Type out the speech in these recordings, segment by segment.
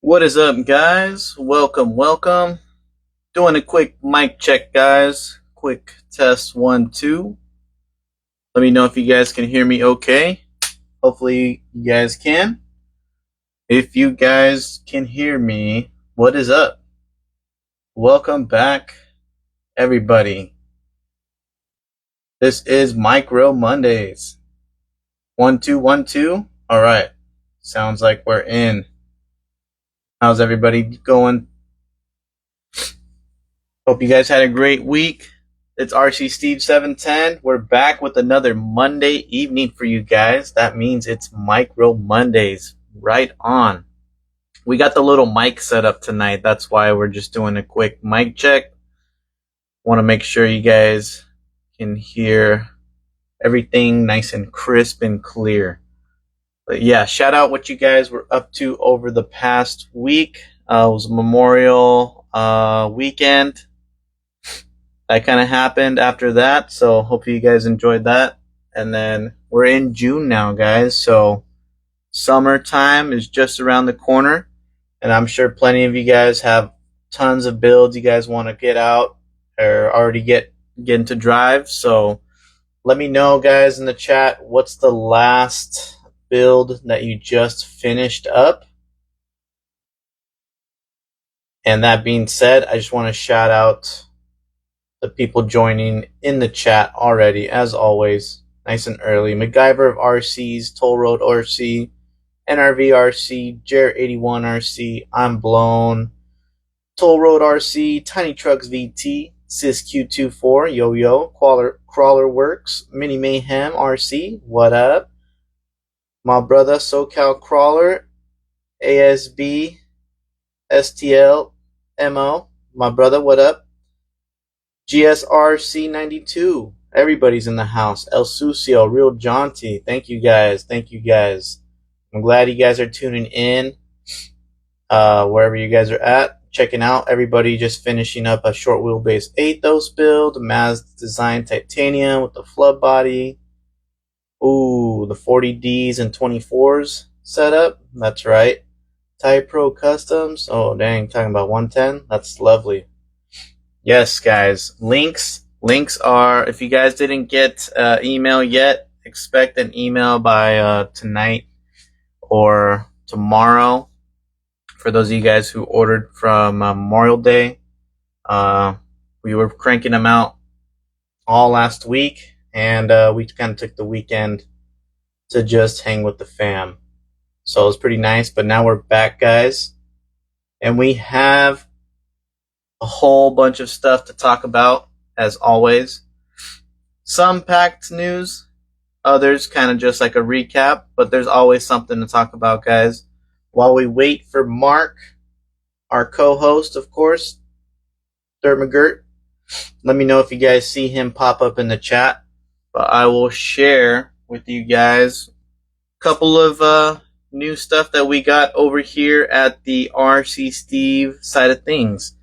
What is up, guys? Welcome. Doing a quick mic check, guys. Quick test 1, 2. Let me know if you guys can hear me okay. Hopefully, you guys can. If you guys can hear me, what is up? Welcome back, everybody. This is Micro Mondays. 1, 2, 1, 2. All right. Sounds like we're in. How's everybody going? Hope you guys had a great week. It's RC Steve 710. We're back with another Monday evening for you guys. That means it's Micro Mondays. Right on. We got the little mic set up tonight. That's why we're just doing a quick mic check. Want to make sure you guys can hear everything nice and crisp and clear. But yeah, shout out what you guys were up to over the past week. It was Memorial weekend. That kind of happened after that, so hopefully you guys enjoyed that. And then we're in June now, guys, so summertime is just around the corner, and I'm sure plenty of you guys have tons of builds you guys want to get out or already get into drive. So let me know, guys, in the chat, what's the last build that you just finished up? And that being said, I just want to shout out the people joining in the chat already, as always, nice and early. MacGyver of RCs, Toll Road RC, NRV RC, Jarrett81 RC, I'm Blown, Toll Road RC, Tiny Trucks VT, SysQ24, Yo-Yo, Crawler Works, Mini Mayhem RC, what up? My brother, SoCal Crawler, ASB, STL, MO, my brother, what up? GSRC92. Everybody's in the house. El Sucio, Real Jaunty. Thank you guys. I'm glad you guys are tuning in. Wherever you guys are at, checking out. Everybody just finishing up a short wheelbase 8-dose build. Maz Design Titanium with the flood body. Ooh, the 40Ds and 24s setup. That's right. Type Pro Customs. Oh, dang. Talking about 110. That's lovely. Yes, guys. Links are, if you guys didn't get email yet, expect an email by tonight or tomorrow. For those of you guys who ordered from Memorial Day, we were cranking them out all last week, and we kind of took the weekend to just hang with the fam. So it was pretty nice, but now we're back, guys, and we have a whole bunch of stuff to talk about, as always. Some packed news, others kind of just like a recap, but there's always something to talk about, guys. While we wait for Mark, our co-host, of course, Dirt McGirt, let me know if you guys see him pop up in the chat. But I will share with you guys a couple of new stuff that we got over here at the RC Steve side of things.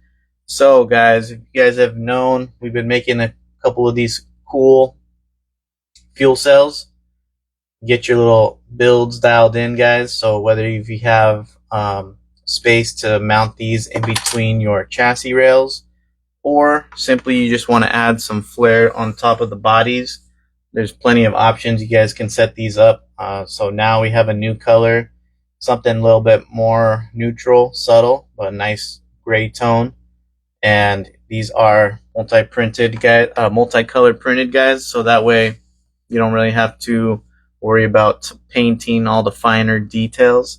So, guys, if you guys have known, we've been making a couple of these cool fuel cells. Get your little builds dialed in, guys. So whether if you have space to mount these in between your chassis rails, or simply you just want to add some flare on top of the bodies, there's plenty of options. You guys can set these up. So now we have a new color, something a little bit more neutral, subtle, but a nice gray tone. And these are multicolored printed, guys, so that way you don't really have to worry about painting all the finer details.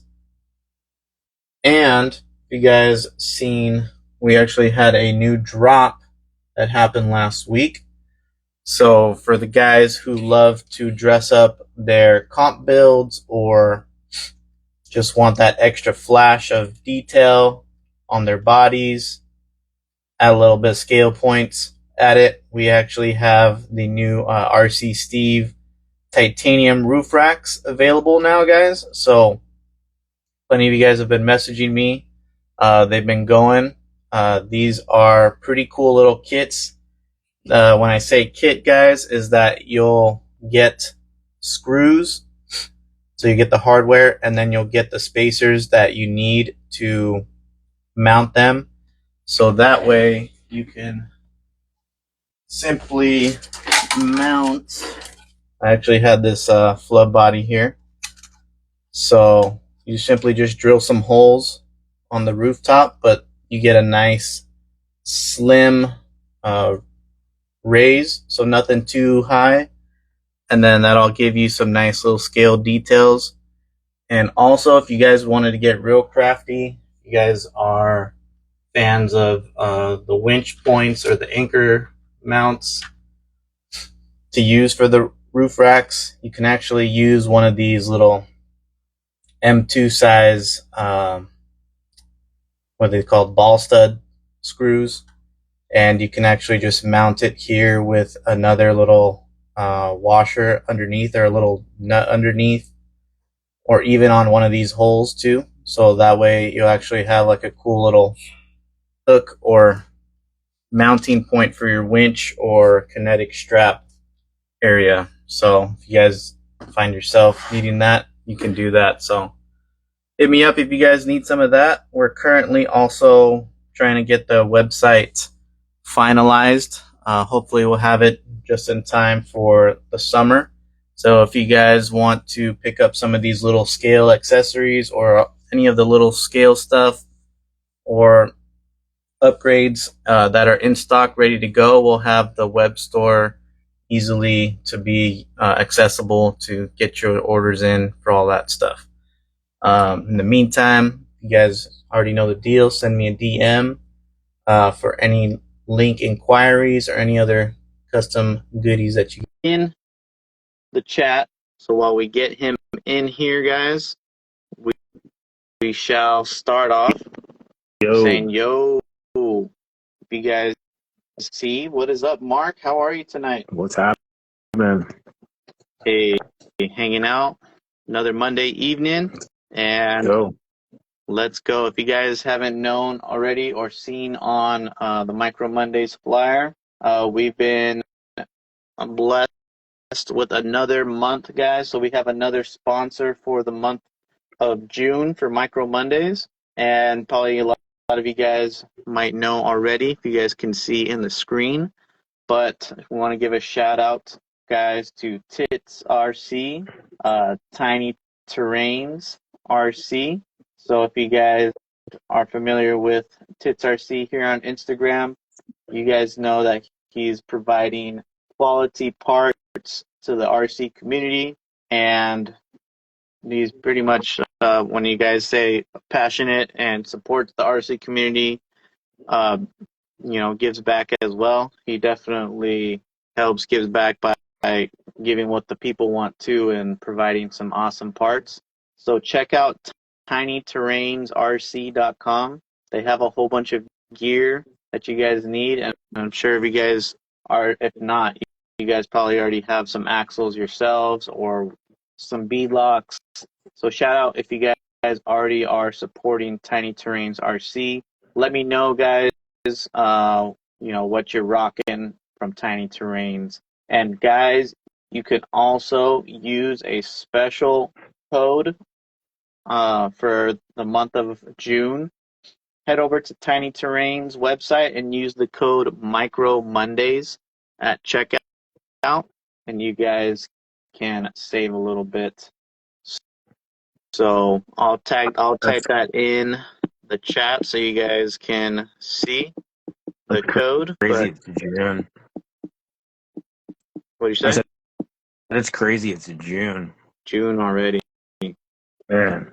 And you guys seen, we actually had a new drop that happened last week. So for the guys who love to dress up their comp builds or just want that extra flash of detail on their bodies, add a little bit of scale points at it, we actually have the new RC Steve titanium roof racks available now, guys. So plenty of you guys have been messaging me. They've been going. These are pretty cool little kits. When I say kit, guys, is that you'll get screws So you get the hardware, and then you'll get the spacers that you need to mount them. So that way you can simply mount. I actually had this flood body here. So you simply just drill some holes on the rooftop, but you get a nice slim uh, raise, so nothing too high. And then that'll give you some nice little scale details. And also, if you guys wanted to get real crafty, you guys are fans of the winch points or the anchor mounts to use for the roof racks, you can actually use one of these little M2 size, what are they called, ball stud screws, and you can actually just mount it here with another little washer underneath, or a little nut underneath, or even on one of these holes too. So that way you'll actually have like a cool little hook or mounting point for your winch or kinetic strap area. So if you guys find yourself needing that, you can do that. So hit me up if you guys need some of that. We're currently also trying to get the website finalized. Hopefully we'll have it just in time for the summer. So if you guys want to pick up some of these little scale accessories or any of the little scale stuff or upgrades that are in stock ready to go, we'll have the web store easily to be accessible to get your orders in for all that stuff. In the meantime, you guys already know the deal. Send me a DM for any link inquiries or any other custom goodies that you get in the chat. So while we get him in here, guys, we shall start off saying yo. If you guys see, what is up, Mark? How are you tonight? What's happening? Hey, hanging out. Another Monday evening, and Yo. let's go. If you guys haven't known already or seen on the Micro Mondays flyer, we've been blessed with another month, guys. So we have another sponsor for the month of June for Micro Mondays, and probably a lot of you guys might know already if you guys can see in the screen. But we want to give a shout out, guys, to TitsRC, Tiny Terrains RC. So if you guys are familiar with TitsRC here on Instagram, you guys know that he's providing quality parts to the RC community, and he's pretty much, when you guys say passionate and supports the RC community, uh, gives back as well. He definitely gives back by giving what the people want to and providing some awesome parts. So check out tinyterrainsrc.com. They have a whole bunch of gear that you guys need, and I'm sure if you guys are, if not, you guys probably already have some axles yourselves or some beadlocks. So shout out if you guys already are supporting Tiny Terrains RC. Let me know, guys, what you're rocking from Tiny Terrains. And guys, you can also use a special code for the month of June. Head over to Tiny Terrains website and use the code Micro Mondays at checkout, and you guys can save a little bit. So I'll type that in the chat so you guys can see the code. Crazy, it's June. What do you say? It's crazy, it's June. June already. Man,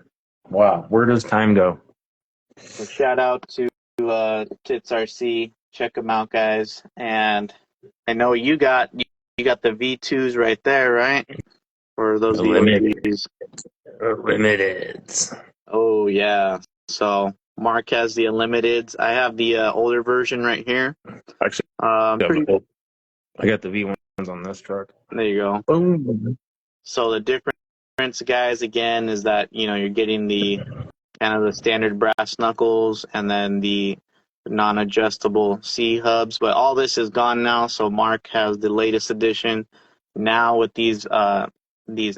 wow, where does time go? So shout out to TitsRC. Check them out, guys. And I know you got the V2s right there, right? For those of you Limiteds. Oh yeah. So Mark has the Unlimiteds. I have the older version right here. Actually, I got the V1s on this truck. There you go. Boom. So the difference, guys, again, is that you're getting the kind of the standard brass knuckles and then the non-adjustable C hubs. But all this is gone now. So Mark has the latest edition. Now with these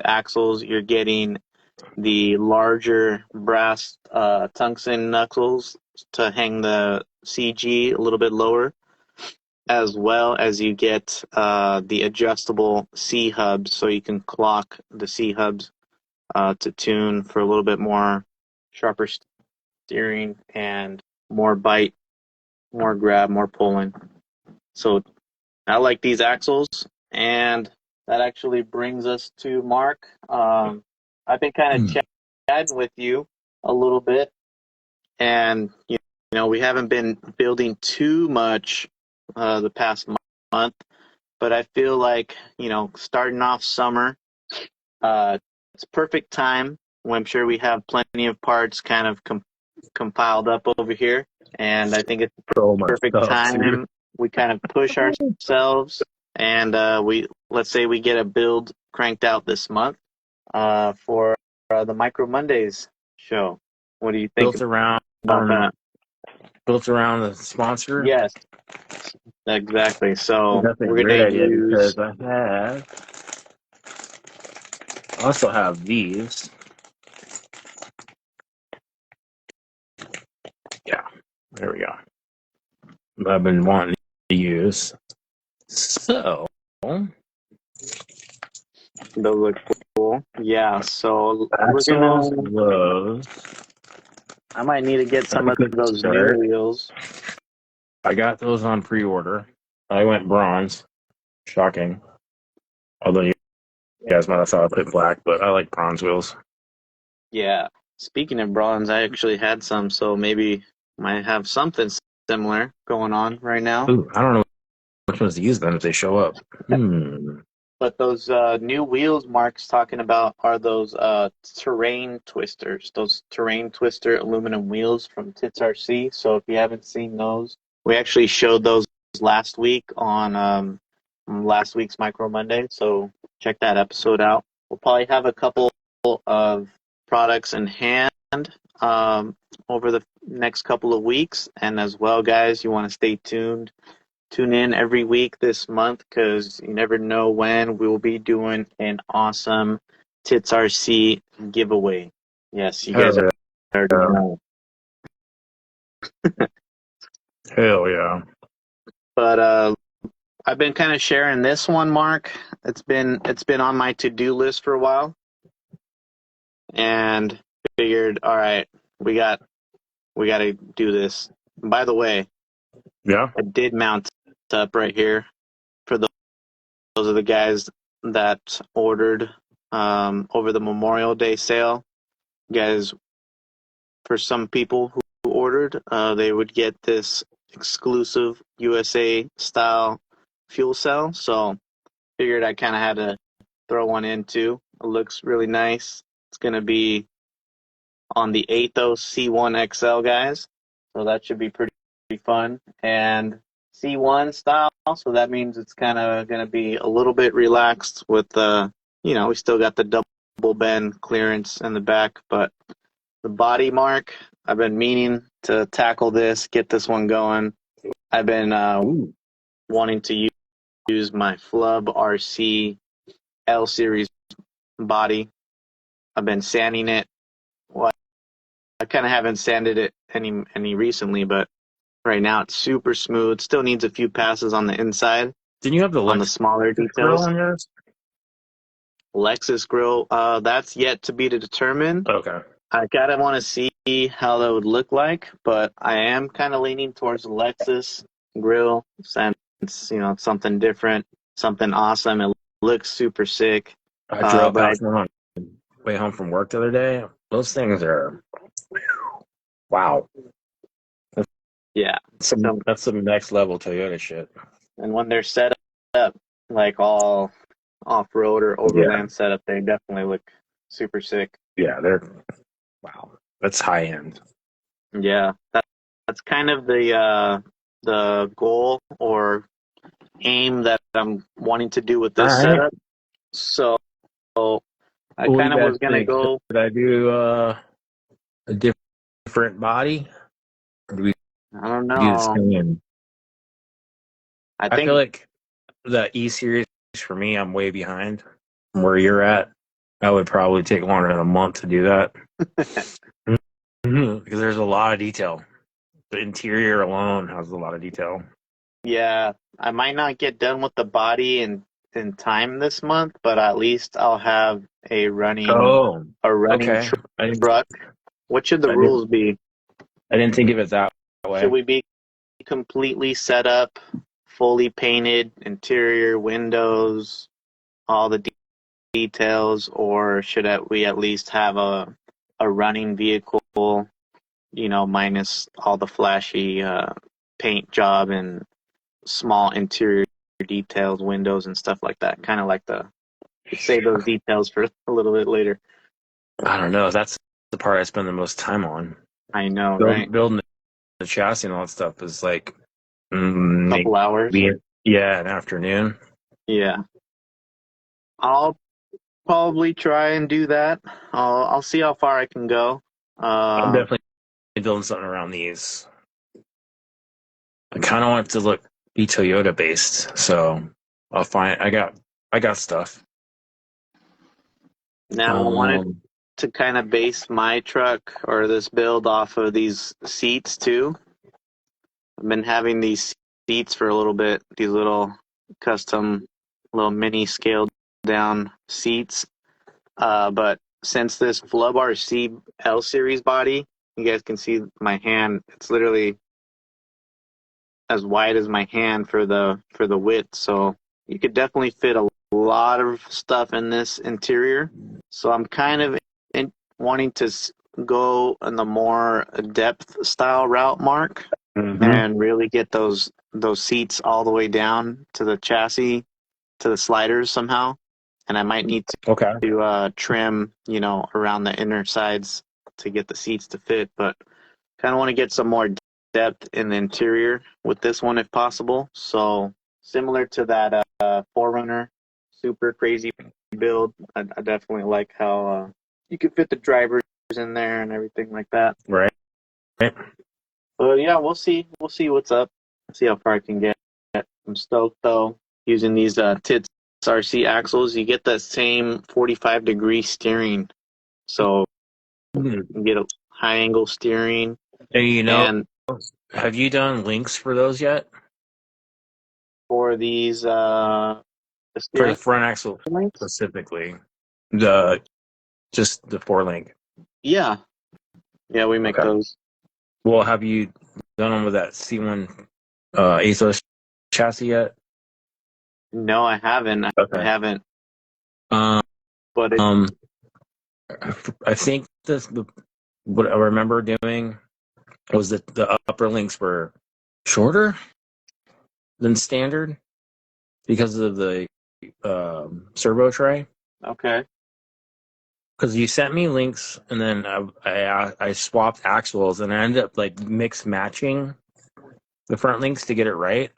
axles, you're getting the larger brass tungsten knuckles to hang the CG a little bit lower, as well as you get the adjustable C hubs, so you can clock the C hubs to tune for a little bit more sharper steering and more bite, more grab, more pulling. So I like these axles, and that actually brings us to Mark. I've been kind of chatting with you a little bit, and you know we haven't been building too much the past month, but I feel like starting off summer, it's perfect time. When I'm sure we have plenty of parts kind of compiled up over here, and I think it's So much perfect stuff, dude. time. We kind of push ourselves, and let's say we get a build cranked out this month for the Micro Mondays show. What do you think Built around about that? the sponsor. Yes, exactly. So That's a we're great gonna idea use. because I also have these. Yeah, there we go. I've been wanting to use. So Those look cool. Yeah. So we're axles, gonna. gloves. I might need to get some of Quick those new start. wheels. I got those on pre-order. I went bronze. Shocking. Although you guys might have thought I put black, but I like bronze wheels. Yeah. Speaking of bronze, I actually had some, so maybe might have something similar going on right now. Ooh, I don't know which ones to use then if they show up. But those new wheels Mark's talking about are those terrain twisters, those terrain twister aluminum wheels from TitsRC. So if you haven't seen those, we actually showed those last week on last week's Micro Monday. So check that episode out. We'll probably have a couple of products in hand um, over the next couple of weeks. And as well, guys, you want to stay tuned. Tune in every week this month because you never know when we will be doing an awesome TitsRC giveaway. Yes, you guys Hell already yeah. know. Hell yeah. But I've been kind of sharing this one, Mark. It's been on my to-do list for a while, and figured, all right, we got to do this. By the way, Yeah. I did mount up right here for those of the guys that ordered over the Memorial Day sale. Guys, for some people who ordered, they would get this exclusive USA style fuel cell. So figured I kind of had to throw one in too. It looks really nice. It's going to be on the Athos C1XL, guys. So that should be pretty fun. And C1 style, so that means it's kind of going to be a little bit relaxed with we still got the double bend clearance in the back, but the body Mark, I've been meaning to tackle this, get this one going. I've been wanting to use my Flub RC L series body. I've been sanding it. Well, I kind of haven't sanded it any recently, but right now it's super smooth. Still needs a few passes on the inside. Didn't you have the on the Lexus smaller grill details. on yours? Lexus grill, that's yet to be determined. Okay. I kind of want to see how that would look like, but I am kind of leaning towards the Lexus grill since it's something different, something awesome. It looks super sick. I drove But past one on the way home from work the other day. Those things are wow. yeah, so, That's some next level Toyota shit. and when they're set up like all off-road or Yeah. overland setup, they definitely look super sick. Yeah, they're wow. That's high end. Yeah, that's kind of the goal or aim that I'm wanting to do with All this right. setup. So I What do kind you of guys was gonna think? go. Should I do a different body? Or do we I don't do the know. same? I I feel think like the E series for me, I'm way behind from where you're at. That would probably take longer than a month to do that. Because there's a lot of detail. The interior alone has a lot of detail. Yeah, I might not get done with the body in time this month, but at least I'll have Oh, a running okay. truck. What should the I didn't rules be? I didn't think of it that Should way. we be completely set up, fully painted, interior, windows, all the details, or should we at least have a running vehicle, minus all the flashy paint job and small interior details, windows and stuff like that? Kind of like save those details for a little bit later. I don't know. That's the part I spend the most time on. I know, right? Building the chassis and all that stuff is like Couple hours. maybe an afternoon. Yeah. I'll probably try and do that. I'll see how far I can go. I'm definitely building something around these. I kind of want it to be Toyota based, so I'll find. I got stuff. Now I wanted to kind of base my truck or this build off of these seats too. I've been having these seats for a little bit, these little custom, little mini scaled down seats. But since this Flub RC L series body, you guys can see my hand. It's literally as wide as my hand for the width. So you could definitely fit a lot of stuff in this interior. So I'm kind of wanting to go in the more depth style route, Mark, and really get those seats all the way down to the chassis, to the sliders somehow. And I might need to trim, around the inner sides to get the seats to fit, but kind of want to get some more depth in the interior with this one if possible. So similar to that Forerunner, super crazy build. I definitely like how you can fit the drivers in there and everything like that. Right. But yeah, we'll see. We'll see what's up. See how far I can get. I'm stoked though. Using these TitsRC axles, you get that same 45-degree steering. So you can get a high angle steering. And And have you done links for those yet? for these the For the steering front axle links? specifically, just the 4 link. Yeah. Yeah, we make Okay. those. Well, have you done them with that C1 ASOS chassis yet? No, I haven't. I Okay. haven't. Um, But it I think what I remember doing was that the upper links were shorter than standard because of the servo tray. okay. Because you sent me links and then I swapped axles and I ended up like mix matching the front links to get it right,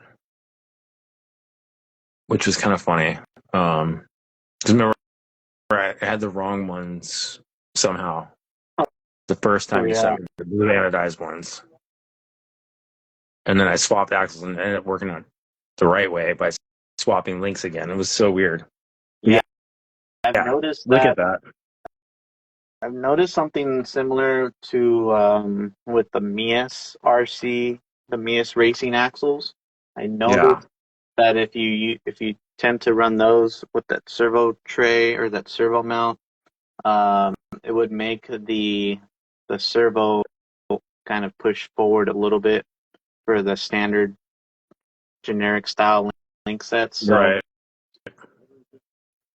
which was kind of funny. Because remember I had the wrong ones somehow the first Oh time you yeah. sent me the blue anodized ones, and then I swapped axles and ended up working on the right way by swapping links again. It was so weird. But Yeah. I've yeah, noticed look at that. that. I've noticed something similar to with the Mias RC, the Mias racing axles. I Yeah, noticed that if you tend to run those with that servo tray or that servo mount, um, it would make the servo kind of push forward a little bit for the standard generic style link sets. So right.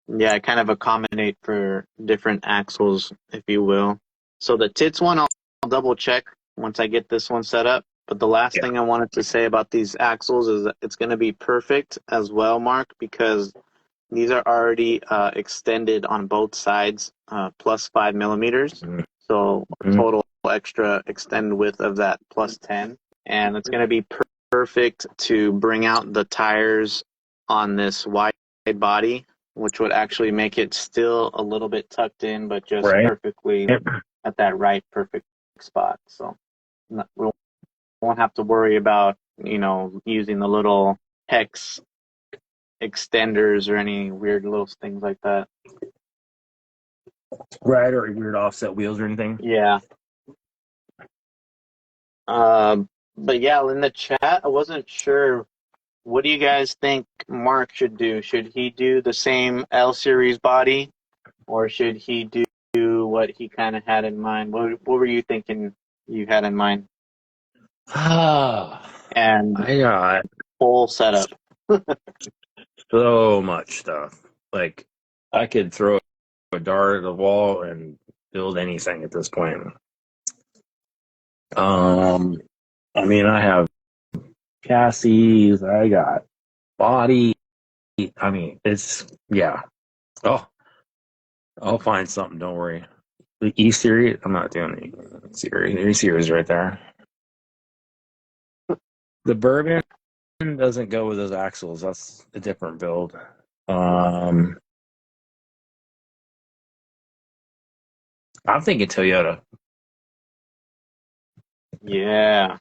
yeah, I kind of accommodate for different axles, if you will. So the tits one, I'll double check once I get this one set up. But the last Yeah, thing I wanted to say about these axles is that it's going to be perfect as well, Mark, because these are already extended on both sides, plus 5 millimeters. So mm-hmm. total extra extend width of that plus 10. And it's going to be perfect to bring out the tires on this wide body, which would actually make it still a little bit tucked in, but just Right. perfectly at that perfect spot. So we won't have to worry about, using the little hex extenders or any weird little things like that. Right, or weird offset wheels or anything. Yeah. But yeah, in the chat, I wasn't sure. What do you guys think Mark should do? Should he do the same L series body, or should he do what he kind of had in mind? What were you thinking you had in mind? Ah, And I got full setup. so much stuff. Like, I could throw a dart at the wall and build anything at this point. I mean, I have chassis, I got body. I mean, it's, yeah. Oh, I'll find something, don't worry. The E series, I'm not doing the series. The E series right there. The bourbon doesn't go with those axles. That's a different build. I'm thinking Toyota. Yeah.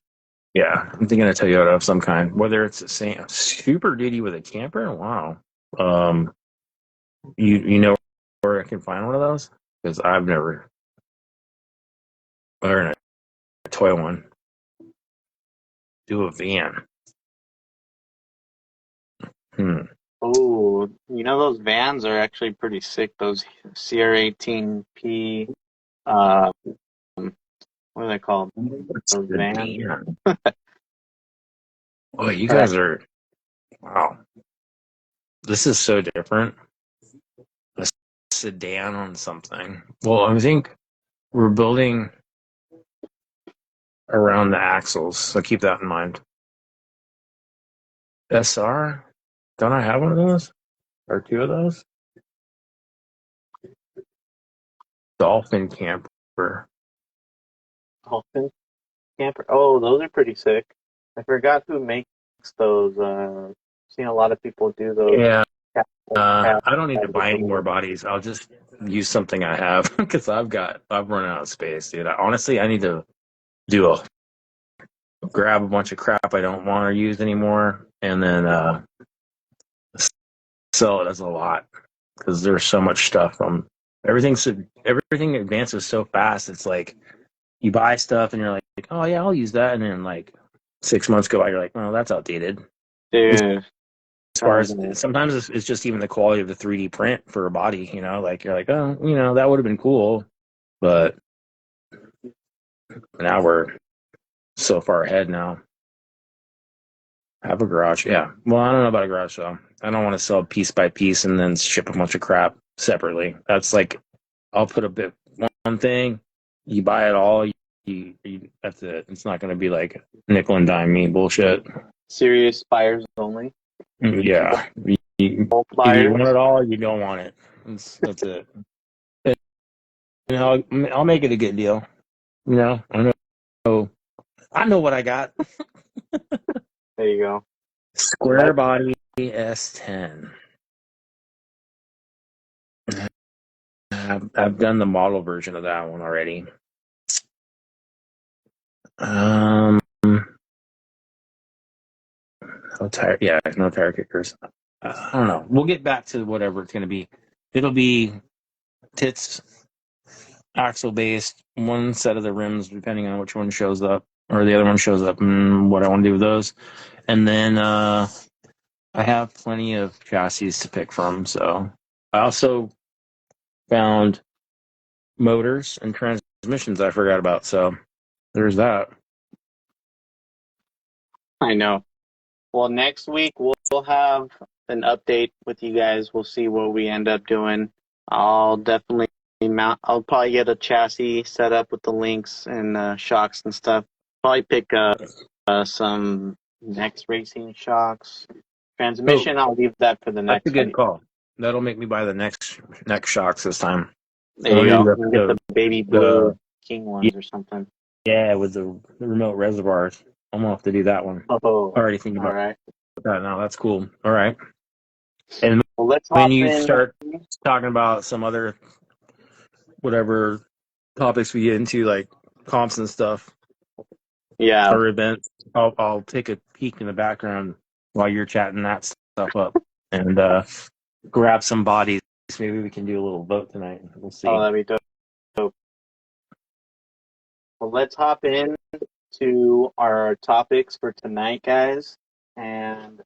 Yeah, I'm thinking a Toyota of some kind. Whether it's the same Super Duty with a camper. Wow. Um, you know where I can find one of those? Because I've never or a toy one. Do a van. Hmm. Oh, those vans are actually pretty sick. Those CR18P. What are they called? What's Those the vans. van? Oh, you Or guys are wow. This is so different. A sedan on something. Well, I think we're building around the axles, so keep that in mind. SR? Don't I have one of those? Or two of those? Dolphin camper. Dolphin camper. Oh, those are pretty sick. I forgot who makes those. Seen a lot of people do those. Yeah, Cat- I don't need to buy any more bodies. I'll just use something I have because I've run out of space, dude. Honestly, I need to do a grab a bunch of crap I don't want to use anymore, and then sell it as a lot because there's so much stuff from everything advances so fast. It's like you buy stuff and you're like, oh yeah, I'll use that, and then like 6 months go by, you're like, well, that's outdated. Dude, As far tell as me. sometimes it's just even the quality of the 3D print for a body, like you're like, oh, that would have been cool, but now we're so far ahead now. Have a garage, yeah. Well, I don't know about a garage though. I don't want to sell piece by piece and then ship a bunch of crap separately. That's like I'll put a bit one thing, you buy it all, that's it. It's not going to be like nickel and dime me bullshit. Serious buyers only. Yeah, Bulk either you want buyers. it all, or you don't want it. That's it. I'll make it a good deal. I know what I got. There you go. Square body S10. I've done the model version of that one already. No tire, yeah, no tire kickers. I don't know. We'll get back to whatever it's going to be. It'll be tits axle based. One set of the rims, depending on which one shows up, or the other one shows up, and what I want to do with those. And then I have plenty of chassis to pick from. So I also found motors and transmissions I forgot about. So there's that. I know. Well, next week we'll have an update with you guys. We'll see what we end up doing. I'll definitely mount. I'll probably get a chassis set up with the links and shocks and stuff. Probably pick some next racing shocks. Oh, Transmission, I'll leave that for the that's a next good fight. call. That'll make me buy the next shocks this time. There I you want to do go. We'll get the baby the blue King ones or something. yeah, with the remote reservoirs. I'm gonna have to do that one. Oh, Already thinking all about right. that now. That's cool. All right. And Well, let's when hop you in. start talking about some other whatever topics we get into, like comps and stuff Yeah. or events, I'll take a peek in the background while you're chatting that stuff up and grab some bodies maybe we can do a little vote tonight. We'll see. Oh, that'd be dope. Well, let's hop in to our topics for tonight, guys. And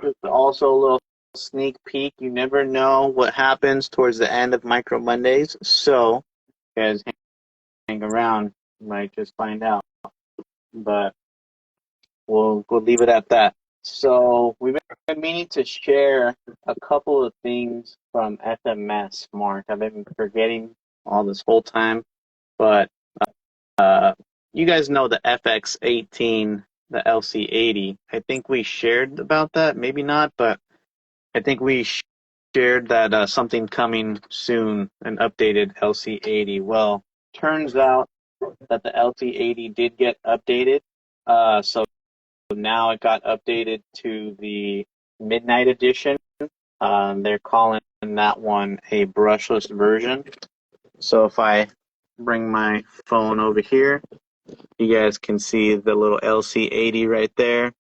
just also a little sneak peek. You never know what happens towards the end of Micro Mondays. So, guys, hang around. You might just find out. But we'll leave it at that. So, we've been meaning to share a couple of things from FMS, Mark. I've been forgetting all this whole time. But you guys know the FX18, the LC80. I think we shared about that. Maybe not, but I think we shared that something coming soon, an updated LC80. Well, turns out that the LC80 did get updated. So now it got updated to the Midnight Edition. They're calling that one a brushless version. So if I bring my phone over here, you guys can see the little LC80 right there.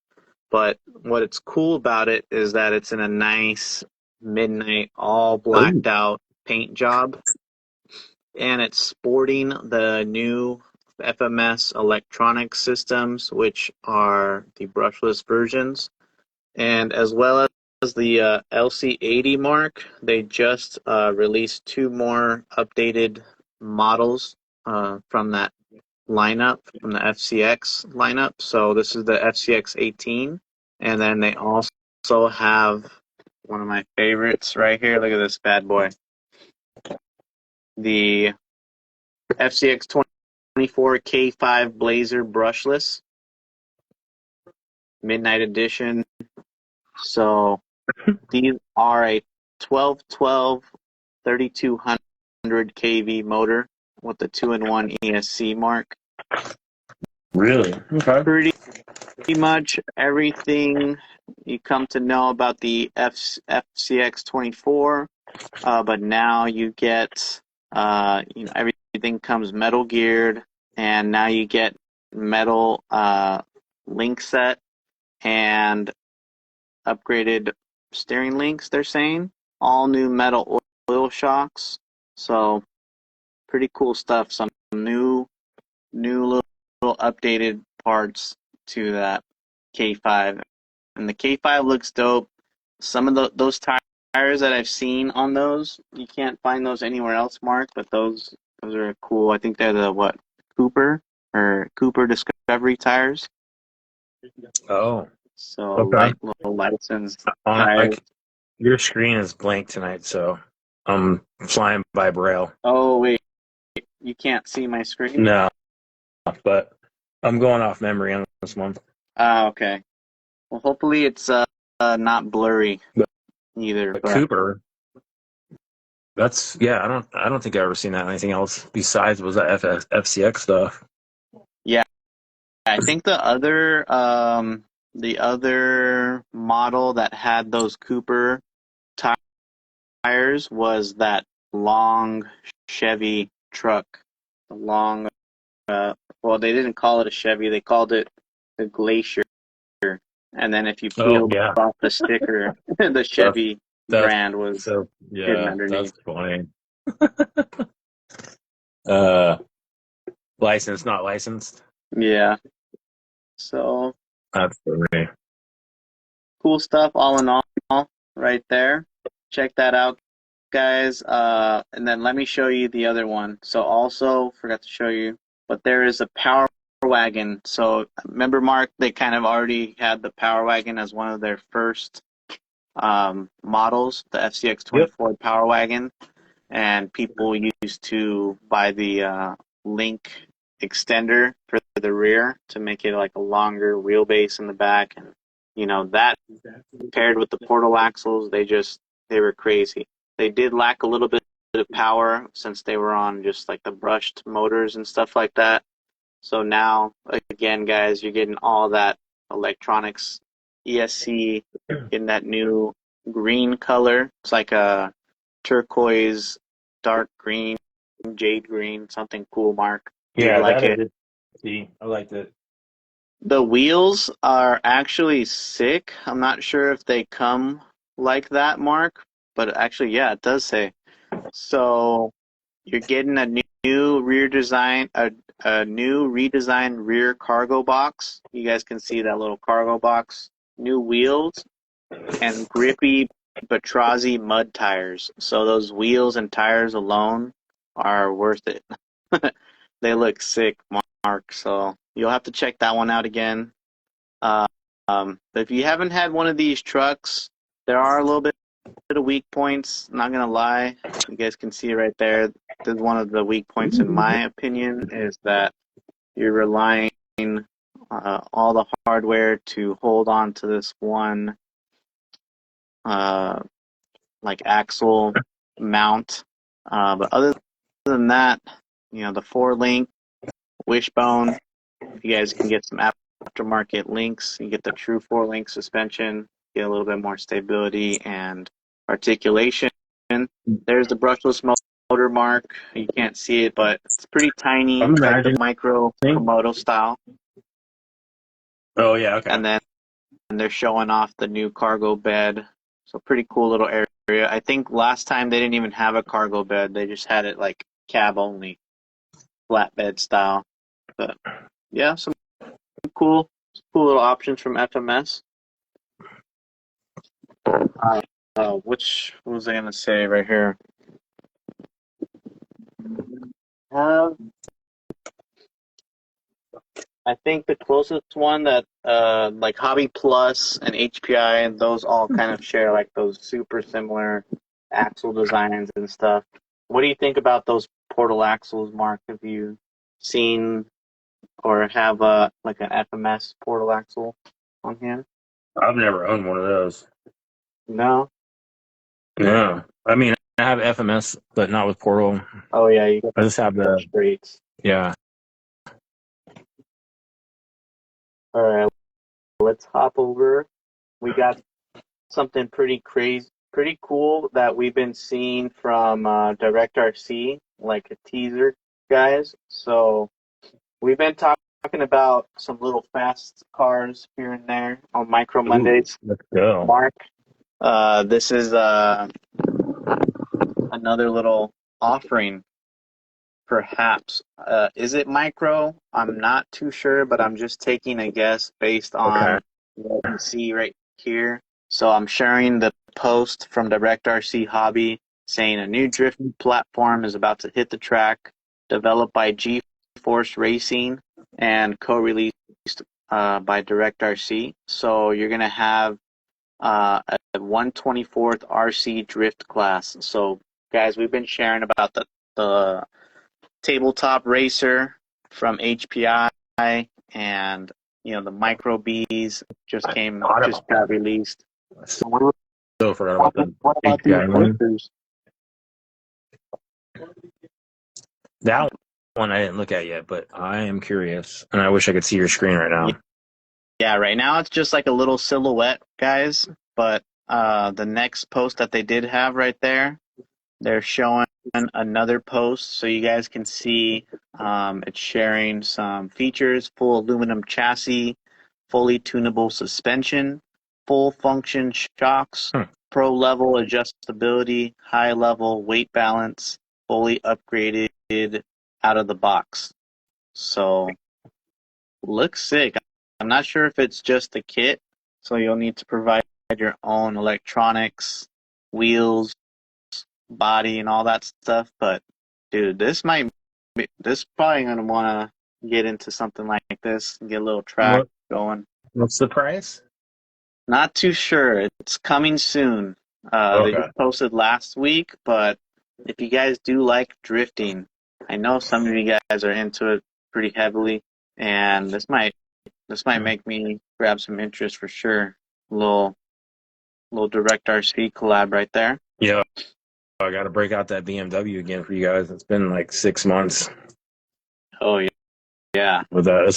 But what's cool about it is that it's in a nice midnight, all blacked out paint job. And it's sporting the new FMS electronic systems, which are the brushless versions. And as well as the LC80 mark, they just released 2 more updated models from that lineup, from the FCX lineup. So this is the FCX 18, and then they also have one of my favorites right here. Look at this bad boy, the FCX 24 K5 Blazer brushless Midnight Edition. So these are a 1212 3200 kV motor with the 2-in-1 ESC mark. Really? Okay. Pretty much everything you come to know about the FCX24, but now you get everything comes metal geared, and now you get metal link set and upgraded steering links. They're saying all new metal oil shocks, so pretty cool stuff. Some new little updated parts to that K5, and the K5 looks dope. Some of those tires that I've seen on those, you can't find those anywhere else, Mark. But those are cool. I think they're the Cooper Discovery tires. Oh, So okay. little licensed Like tires. your screen is blank tonight, so I'm flying by braille. Oh wait, you can't see my screen? No, but I'm going off memory on this one. Okay. Well, hopefully it's not blurry either. But But Cooper, I don't think I've ever seen that anything else besides was that FCX stuff. yeah, I think the other model that had those Cooper tires was that long Chevy truck. The long, well, they didn't call it a Chevy; they called it the Glacier. And then if you peeled Yeah, off the sticker, the Chevy that's brand was so hidden yeah, underneath. that's funny. Licensed, not licensed. Yeah. So That's funny. cool stuff, all in all, right there. Check that out, guys. And then let me show you the other one. So also forgot to show you, but there is a Power Wagon. So remember, Mark, they kind of already had the Power Wagon as one of their first models, the FCX24 Power Wagon, and people used to buy the link extender for the rear to make it like a longer wheelbase in the back, and that paired with the portal axles, they were crazy. They did lack a little bit of power since they were on just like the brushed motors and stuff like that. So now, again, guys, you're getting all that electronics, ESC in that new green color. It's like a turquoise, dark green, jade green, something cool, Mark. You'd Yeah, like that I it. did see. I liked it. The wheels are actually sick. I'm not sure if they come like that, Mark, but actually, yeah, it does say. So you're getting a new rear design, a new redesigned rear cargo box. You guys can see that little cargo box. New wheels and grippy Batrazi mud tires. So those wheels and tires alone are worth it. They look sick, Mark. So you'll have to check that one out again. Uh, but if you haven't had one of these trucks, there are a little bit of weak points. Not gonna lie, you guys can see right there. One of the weak points, in my opinion, is that you're relying all the hardware to hold on to this one like axle mount. But other than that, the 4-link wishbone. If you guys can get some aftermarket links, you get the true 4-link suspension, get a little bit more stability and articulation. There's the brushless motor, Mark. You can't see it, but it's pretty tiny. I'm It's like the imagining. micro Komodo style. Oh yeah, okay. And then they're showing off the new cargo bed. So pretty cool little area. I think last time they didn't even have a cargo bed. They just had it like cab only, flatbed style. But yeah, some cool little options from FMS. What was I gonna say right here? I think the closest one that like Hobby Plus and HPI and those all kind of share like those super similar axle designs and stuff. What do you think about those portal axles, Mark? Have you seen or have like an FMS portal axle on hand? I've never owned one of those. No. Yeah, I mean, I have FMS, but not with Portal. Oh yeah, you got I just have the straights. yeah. All right, let's hop over. We got something pretty crazy, pretty cool that we've been seeing from DirectRC, like a teaser, guys. So we've been talking about some little fast cars here and there on Micro Mondays. Let's go. Mark, this is another little offering, perhaps. Is it micro? I'm not too sure, but I'm just taking a guess based on what you see right here. So I'm sharing the post from DirectRC Hobby saying a new drift platform is about to hit the track, developed by G-Force Racing and co-released by DirectRC. So you're going to have a 1/24th RC drift class. So guys, we've been sharing about the tabletop racer from HPI and the Micro Bs just got released. So forgot about the What about these HPI one. racers? That one I didn't look at yet, but I am curious, and I wish I could see your screen right now. Yeah, right now it's just like a little silhouette, guys. But the next post that they did have right there, they're showing another post so you guys can see it's sharing some features: full aluminum chassis, fully tunable suspension, full function shocks, pro level adjustability, high level weight balance, fully upgraded out of the box. So looks sick. I'm not sure if it's just the kit, so you'll need to provide your own electronics, wheels, body, and all that stuff. But dude, this probably gonna want to get into something like this and get a little track going. What's the price? Not too sure. It's coming soon. They just posted last week, but if you guys do like drifting, I know some of you guys are into it pretty heavily, and this might make me grab some interest for sure. Little DirectRC collab right there. Yeah, I got to break out that BMW again for you guys. It's been like 6 months. Oh yeah. With that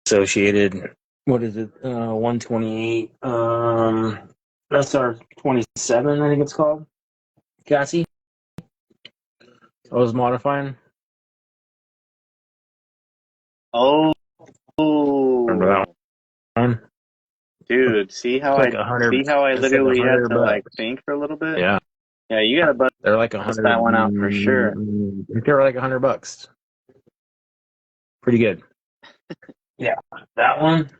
associated, what is it? 128 SR27, I think it's called. Chassis. I was modifying. Oh, Remember that one? Dude, see how It's like I literally had to like think for a little bit? Yeah. Yeah, you gotta bust They're like that one out for sure. They were like $100. Pretty good. Yeah, that one.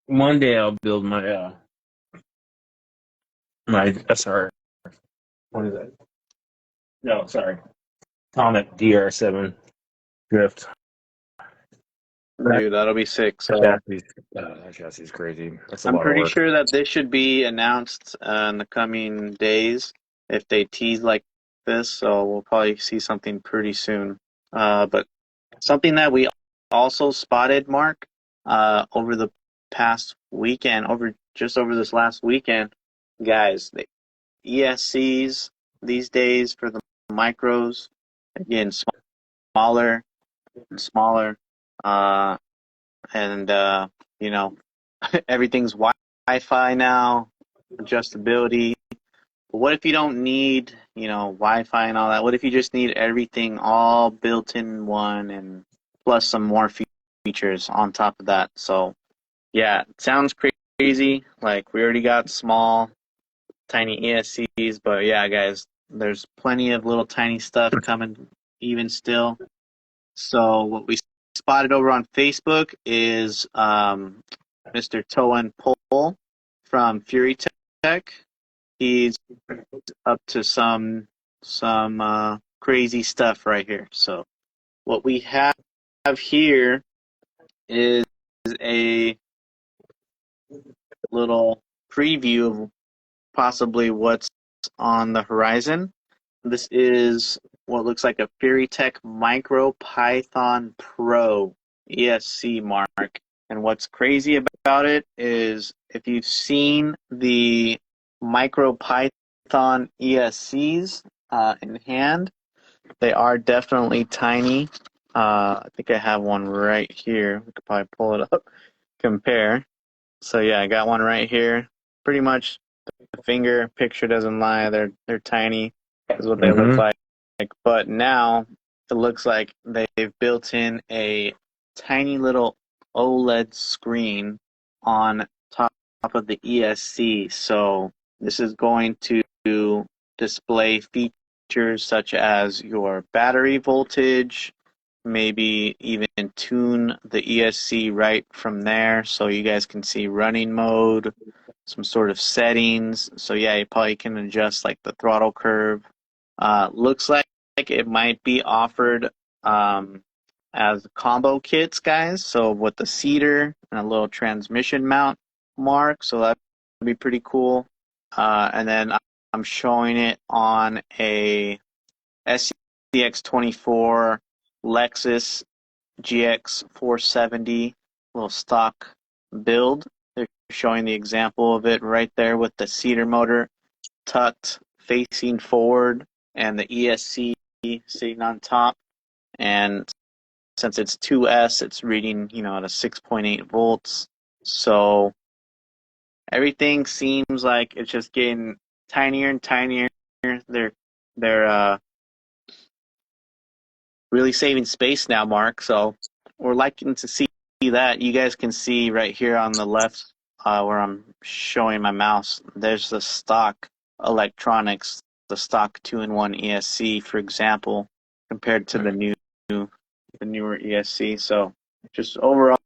One day I'll build my my SR. What is that? No, sorry, Comet DR7 Drift. That Dude, that'll be sick. So that chassis is crazy. That's a I'm lot of pretty work. sure that this should be announced in the coming days if they tease like this. So we'll probably see something pretty soon. But something that we also spotted, Mark, over the past weekend, over this last weekend, guys, the ESCs these days for the micros, again, smaller and smaller. Uh, and you know, everything's Wi-Fi now, adjustability. But what if you don't need, Wi-Fi and all that? What if you just need everything all built in one and plus some more features on top of that? So yeah, it sounds crazy. Like we already got small, tiny ESCs, but yeah, guys, there's plenty of little tiny stuff coming even still. So what we spotted over on Facebook is Mr. Toan Pol from Fury Tech. He's up to some crazy stuff right here. So what we have here is a little preview of possibly what's on the horizon. This is what looks like a Fury Tech Micro Python Pro ESC mark. And what's crazy about it is if you've seen the Micro Python ESCs in hand, they are definitely tiny. I think I have one right here. We could probably pull it up, compare. So yeah, I got one right here. Pretty much the finger picture doesn't lie. They're tiny, is what they look like. But now it looks like they've built in a tiny little OLED screen on top of the ESC. So this is going to display features such as your battery voltage, maybe even tune the ESC right from there so you guys can see running mode, some sort of settings. So yeah, you probably can adjust like the throttle curve. Looks like it might be offered as combo kits, guys. So with the seater and a little transmission mount mark. So that would be pretty cool. And then I'm showing it on a SCX24 Lexus GX 470 little stock build. They're showing the example of it right there with the seater motor tucked facing forward and the ESC sitting on top. And since it's 2S, it's reading, at a 6.8 volts. So everything seems like it's just getting tinier and tinier. They're really saving space now, Mark. So we're liking to see that. You guys can see right here on the left where I'm showing my mouse, there's the stock electronics, the stock 2-in-1 ESC, for example, compared to the newer ESC. So just overall,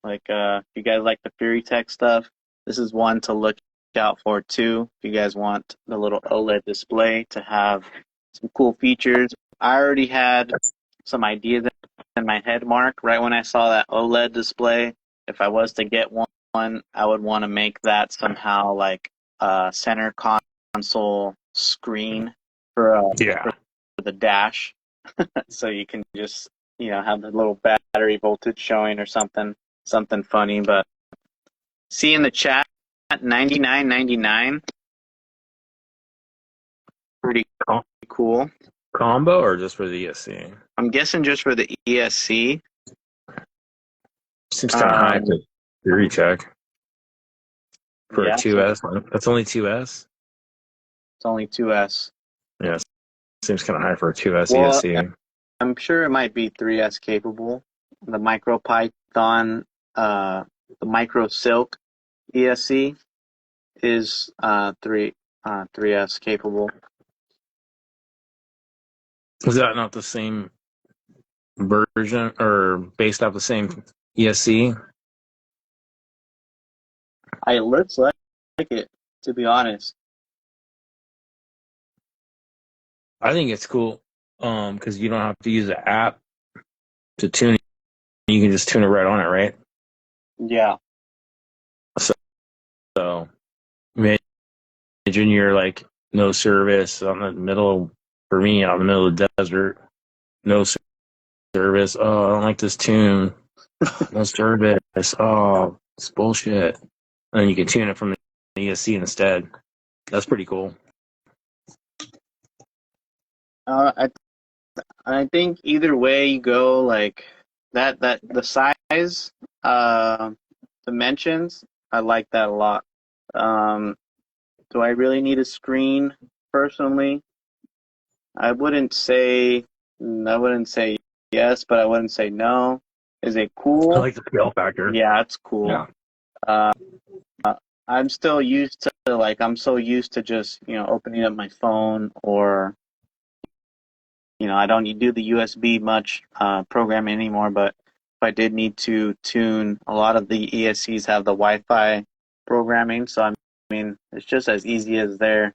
like if you guys like the Fury Tech stuff, this is one to look out for too. If you guys want the little OLED display to have some cool features. I already had some ideas in my head, Mark, right when I saw that OLED display. If I was to get one, I would want to make that somehow like a center console screen for the dash, so you can just have the little battery voltage showing or something funny. But see in the chat, 99.99, pretty cool. Combo or just for the ESC? I'm guessing just for the ESC. Seems kind of high to Fury Tech for a Yeah, 2S. That's only 2S. it's only 2S. Yeah, seems kind of high for a 2S Well, ESC. I'm sure it might be 3S capable. The MicroPython, the Micro Silk ESC is 3S capable. Is that not the same version or based off the same ESC? It looks like it, to be honest. I think it's cool because you don't have to use an app to tune it. You can just tune it right on it, right? Yeah. So imagine you're like no service on the middle, for me, out in the middle of the desert, no service. Oh, I don't like this tune. No service. Oh, it's bullshit. And then you can tune it from the ESC instead. That's pretty cool. I think either way you go, like that the size, dimensions, I like that a lot. Do I really need a screen personally? I wouldn't say yes, but I wouldn't say no. Is it I cool? like the scale factor. Yeah, it's cool. Yeah. Uh, I'm still used to I'm so used to just opening up my phone, or I don't do the USB much programming anymore. But if I did need to tune, a lot of the ESCs have the Wi-Fi programming, so I mean it's just as easy as there.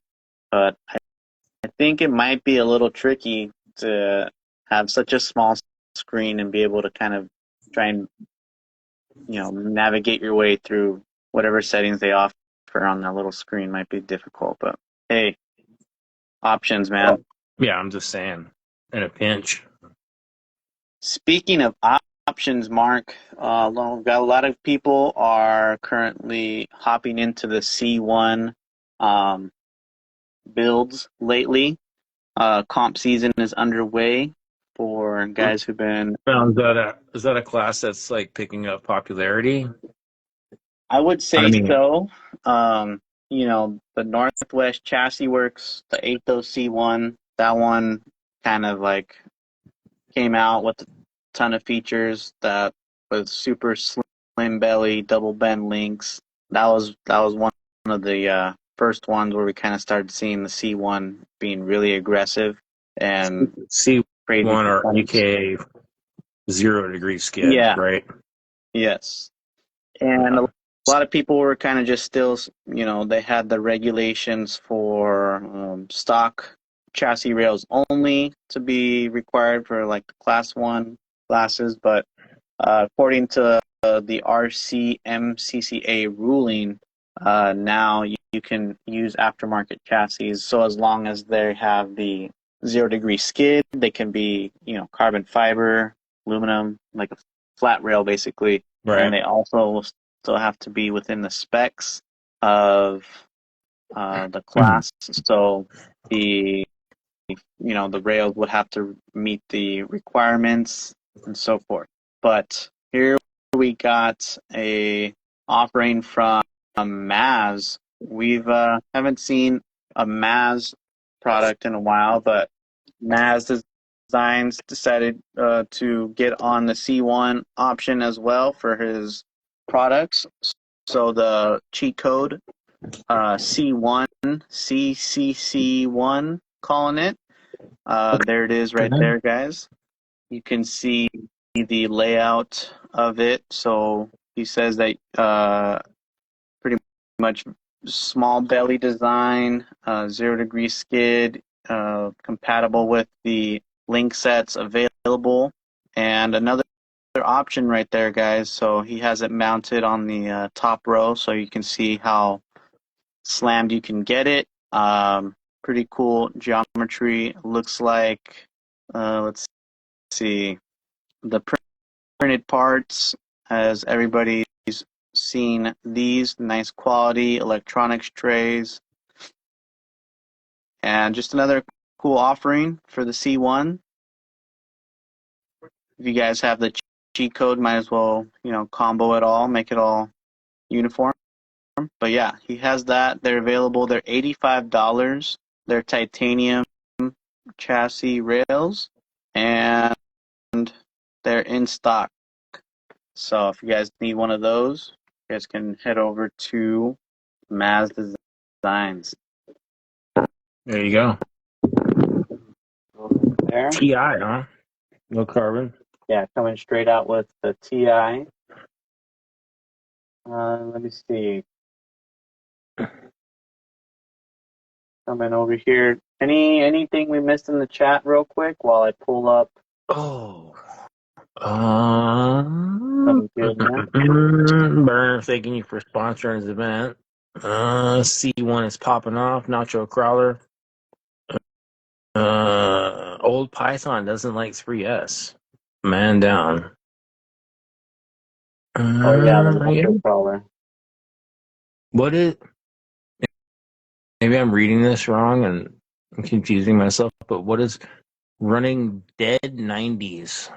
But I think it might be a little tricky to have such a small screen and be able to kind of try and navigate your way through whatever settings they offer on that little screen. Might be difficult, but hey, options, man. Yeah, I'm just saying. In a pinch. Speaking of options, Mark, we've got a lot of people are currently hopping into the C1 builds lately. Comp season is underway for guys who've been. Now, is that a class that's like picking up popularity? I would I say mean, so. The Northwest Chassis Works, the Athos C1, that one kind of like came out with a ton of features that was super slim belly, double bend links. That was one of the first ones where we kind of started seeing the C1 being really aggressive and C1 crazy or performance. EK 0 degree skid, Yeah, right? yes. And a lot of people were kind of just still, they had the regulations for stock chassis rails only to be required for like the class 1 classes. But according to the RCMCCA ruling, now you can use aftermarket chassis. So as long as they have the 0 degree skid, they can be, carbon fiber, aluminum, like a flat rail basically. And Right. they also still have to be within the specs of the class. So the the rails would have to meet the requirements and so forth. But here we got a offering from Maz. We've haven't seen a Maz product in a while, but Maz Designs decided to get on the C1 option as well for his products. So the cheat code C1 CCC1, calling it. There it is right there, guys. You can see the layout of it. So he says that pretty much small belly design, 0 degree skid, compatible with the link sets available, and another option right there, guys. So he has it mounted on the top row, so you can see how slammed you can get it. Pretty cool geometry. Looks like, let's see, the printed parts, as everybody's seen these, nice quality electronics trays, and just another cool offering for the C1. If you guys have the cheat code, might as well, combo it all, make it all uniform. But yeah, he has that. They're available. They're $85. They're titanium chassis rails, and they're in stock. So if you guys need one of those, you guys can head over to Maz Designs. There you go. There. TI, huh? No carbon. Yeah, coming straight out with the TI. Let me see. Coming over here. Anything we missed in the chat real quick while I pull up Oh. some good ones? Burner, thanking you for sponsoring this event. C1 is popping off. Nacho Crawler. Old Python doesn't like 3S. Man down. Oh yeah, the Yeah. Metro crawler. What is? Maybe I'm reading this wrong and I'm confusing myself. But what is running dead 90s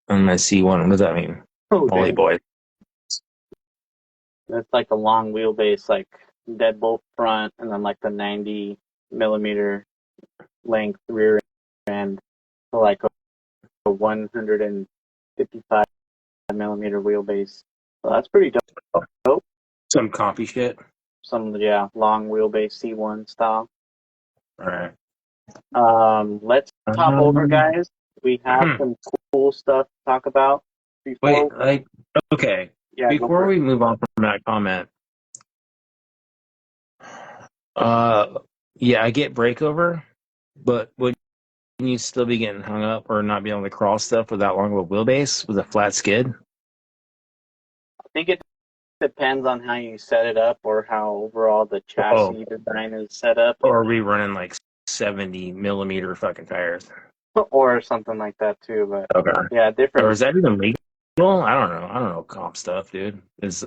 on my C1? What does that mean? Oh Holy dang. boy. That's like a long wheelbase, like deadbolt front, and then like the 90 millimeter length rear end, so like a 155 millimeter wheelbase. So that's pretty dope. Some copy shit. Some long wheelbase C1 style. All right. Let's hop over, guys. We have some cool stuff to talk about. Wait, okay. Yeah, go Before for it. we move on from that comment, yeah, I get breakover, but would you still be getting hung up or not be able to crawl stuff with that long of a wheelbase with a flat skid? I think it depends on how you set it up or how overall the chassis design is set up. Or are we running like 70 millimeter fucking tires? Or something like that too. But Okay. yeah, Or different. is that even legal? I don't know. I don't know comp stuff, dude. Is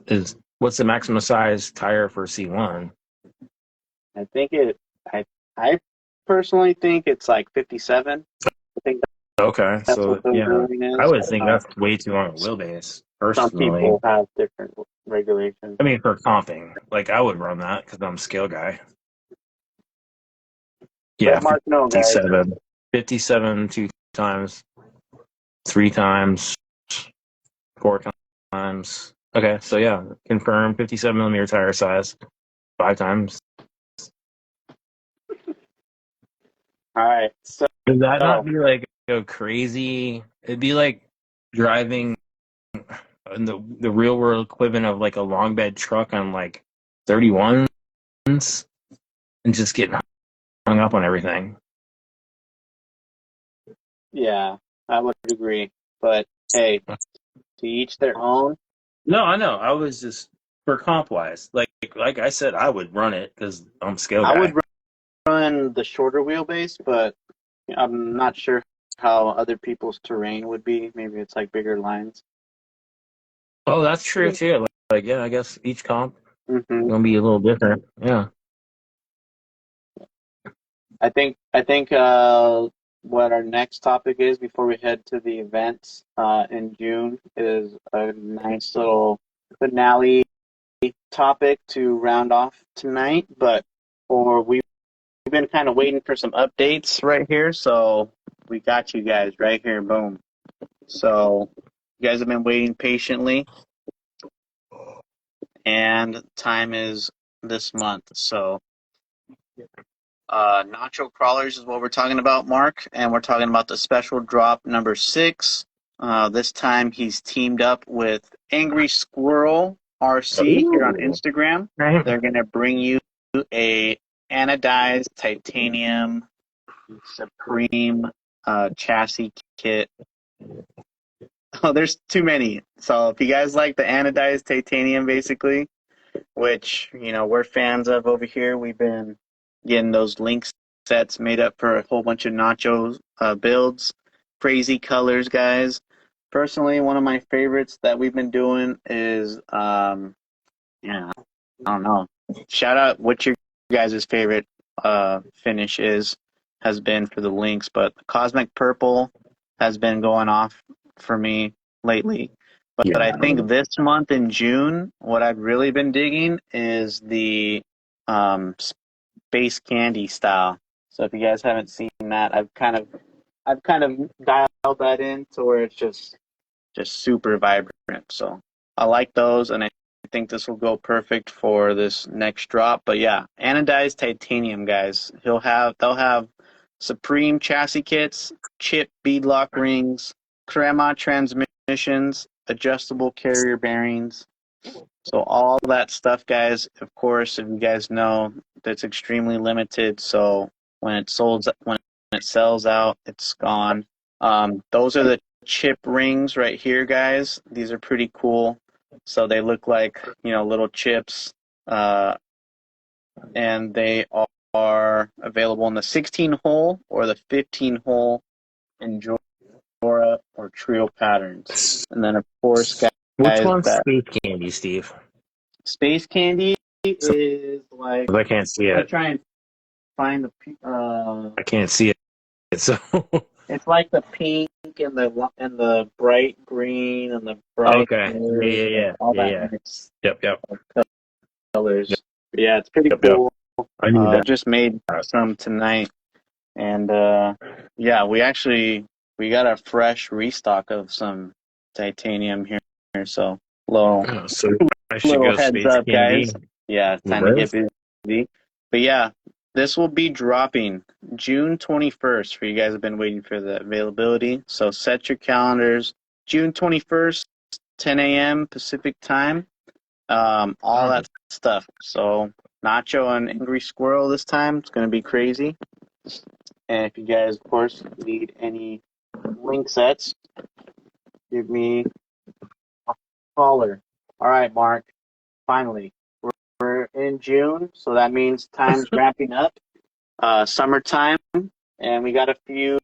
what's the maximum size tire for C1? I think I personally think it's like 57. I think Okay, that's so what the yeah, ruling I is. would think that's way too long a wheelbase. Some Personally, people have different regulations. I mean for comping, like I would run that because I'm a scale guy. Yeah, Let Mark know, guys. 57 two times, three times, four times. Okay, so yeah, confirm 57 millimeter tire size, five times. All right. So Would that not be like go crazy? It'd be like driving in the real world equivalent of like a long bed truck on like 31s and just getting hung up on everything. yeah, I would agree. But hey, to each their own. No, I know. I was just for comp wise, like I said, I would run it because I'm a scale I would guy. run the shorter wheelbase, but I'm not sure how other people's terrain would be. Maybe it's like bigger lines. Oh, that's true too. Like yeah, I guess each comp Mm-hmm. gonna be a little different. Yeah. I think what our next topic is before we head to the events in June is a nice little finale topic to round off tonight. But for we've been kind of waiting for some updates right here, so we got you guys right here. Boom. So you guys have been waiting patiently, and time is this month. So nacho crawlers is what we're talking about, Mark, and we're talking about the special drop number 6. This time he's teamed up with Angry Squirrel RC here on Ooh. Instagram. Right. They're gonna bring you a anodized titanium Supreme chassis kit. Oh, there's too many. So if you guys like the anodized titanium, basically, which we're fans of over here, we've been getting those link sets made up for a whole bunch of nacho builds. Crazy colors, guys. Personally, one of my favorites that we've been doing is yeah, I don't know. Shout out what your guys' favorite finish has been for the links, but Cosmic Purple has been going off for me lately. But I Yeah. think this month in June, what I've really been digging is the Space Candy style. So if you guys haven't seen that, I've kind of dialed that in to where it's just super vibrant. So I like those, and I think this will go perfect for this next drop. But yeah, anodized titanium, guys. They'll have Supreme chassis kits, chip beadlock rings, Crema transmissions, adjustable carrier bearings. So all that stuff, guys. Of course, if you guys know, that's extremely limited. So when it sells out, it's gone. Those are the chip rings right here, guys. These are pretty cool. So they look like, little chips, and they are available in the 16 hole or the 15 hole in Jora or Trio patterns. And then, of course, Which guys, one's that Space Candy, Steve? Space Candy So, is like, I can't see I it. try and find I can't see it. So it's like the pink and the bright green and the bright okay. blue and all that Yeah. mixed Yep. colors. Yeah, it's pretty Yep. cool. I need that. Just made some tonight, and yeah, we got a fresh restock of some titanium here. So So I should little go heads Space up, Candy. guys. Yeah, it's time to Right? get busy. But yeah, this will be dropping June 21st. For you guys have been waiting for the availability, so set your calendars. June 21st, 10 a.m. Pacific time. All that stuff. So Nacho and Angry Squirrel this time. It's going to be crazy. And if you guys, of course, need any link sets, give me a caller. All right, Mark. Finally, we're in June, so that means time's ramping up. Summertime, and we got a few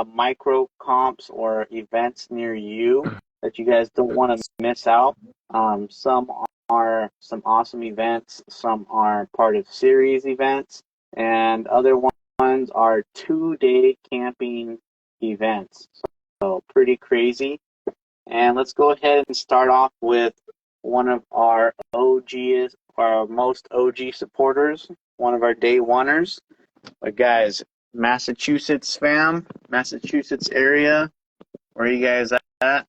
micro comps or events near you that you guys don't want to miss out. Some are some awesome events, some are part of series events, and other ones are 2-day camping events. So pretty crazy. And let's go ahead and start off with one of our OGs, our most OG supporters, one of our day oneers. But guys, Massachusetts fam, Massachusetts area, where are you guys at?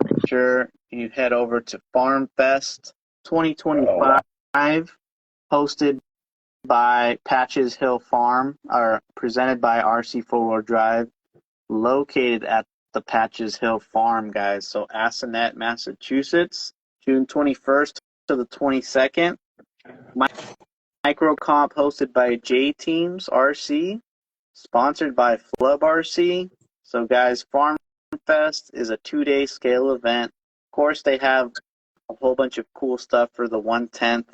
Make sure you head over to Farm Fest 2025, hosted by Patches Hill Farm, or presented by RC Four Wheel Drive, located at the Patches Hill Farm, guys. So Assonet, Massachusetts, June 21st to the 22nd. Micro comp hosted by J Teams RC, sponsored by Flub RC. So, guys, Farm Fest is a 2-day scale event. Of course, they have a whole bunch of cool stuff for the 1/10,